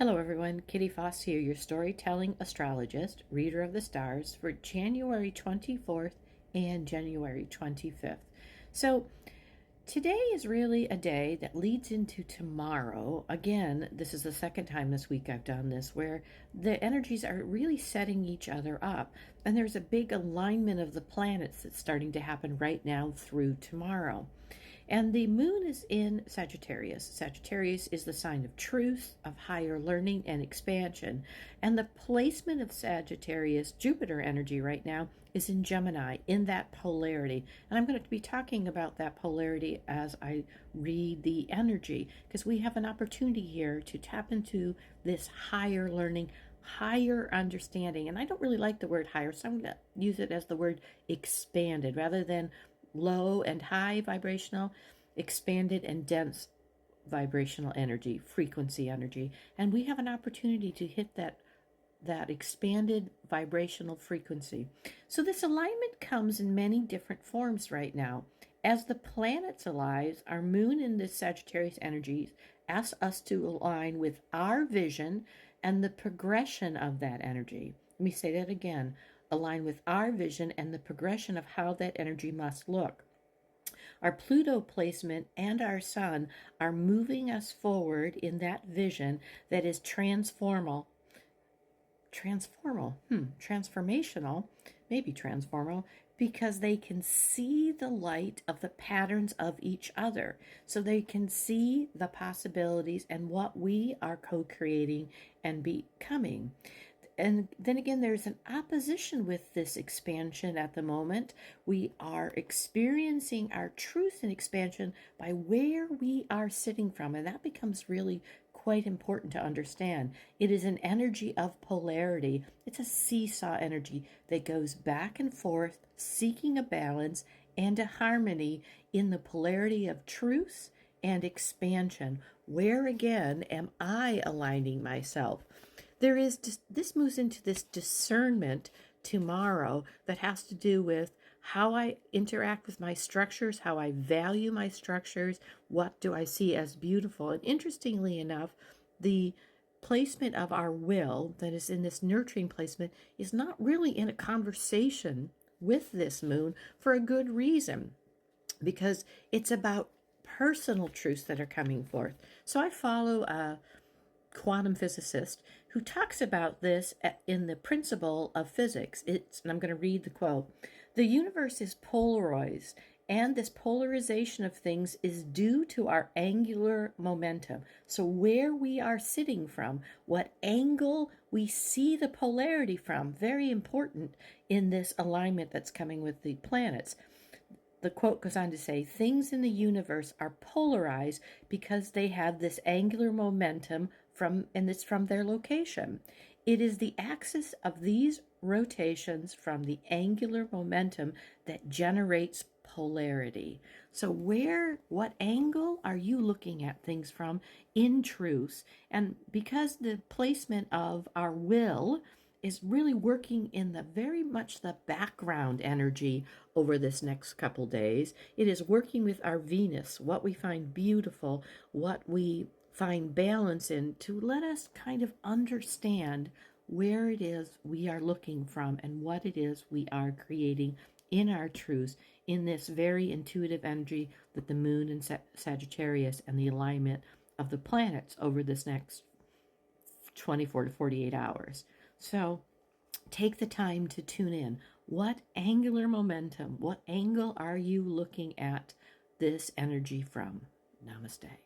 Hello, everyone. Kitty Foss here, your storytelling astrologist, reader of the stars for January 24th and January 25th. So, today is really a day that leads into tomorrow. Again, this is the second time this week I've done this, where the energies are really setting each other up. And there's a big alignment of the planets that's starting to happen right now through tomorrow. And the moon is in Sagittarius. Sagittarius is the sign of truth, of higher learning and expansion. And the placement of Sagittarius, Jupiter energy right now, is in Gemini, in that polarity. And I'm going to be talking about that polarity as I read the energy, because we have an opportunity here to tap into this higher learning, higher understanding. And I don't really like the word higher, so I'm going to use it as the word expanded rather than low and high vibrational, expanded and dense vibrational energy, frequency energy. And we have an opportunity to hit that expanded vibrational frequency. So this alignment comes in many different forms right now. As the planets align, our moon in the Sagittarius energies asks us to align with our vision and the progression of that energy. Let me say that again. Align with our vision and the progression of how that energy must look. Our Pluto placement and our Sun are moving us forward in that vision that is transformational, maybe transformal, because they can see the light of the patterns of each other. So they can see the possibilities and what we are co-creating and becoming. And then again, there's an opposition with this expansion at the moment. We are experiencing our truth and expansion by where we are sitting from, and that becomes really quite important to understand. It is an energy of polarity. It's a seesaw energy that goes back and forth, seeking a balance and a harmony in the polarity of truth and expansion. Where again am I aligning myself? This moves into this discernment tomorrow that has to do with how I interact with my structures, how I value my structures, what do I see as beautiful. And interestingly enough, the placement of our will that is in this nurturing placement is not really in a conversation with this moon for a good reason, because it's about personal truths that are coming forth. So I follow a quantum physicist who talks about this in the principle of physics. And I'm going to read the quote. The universe is polarized, and this polarization of things is due to our angular momentum. So where we are sitting from, what angle we see the polarity from, very important in this alignment that's coming with the planets. The quote goes on to say, things in the universe are polarized because they have this angular momentum and it's from their location. It is the axis of these rotations from the angular momentum that generates polarity. So what angle are you looking at things from in truth? And because the placement of our will is really working in the very much the background energy over this next couple days. It is working with our Venus, what we find beautiful, what we find balance in, to let us kind of understand where it is we are looking from and what it is we are creating in our truths in this very intuitive energy that the moon in Sagittarius and the alignment of the planets over this next 24 to 48 hours. So take the time to tune in. What angular momentum, what angle are you looking at this energy from? Namaste.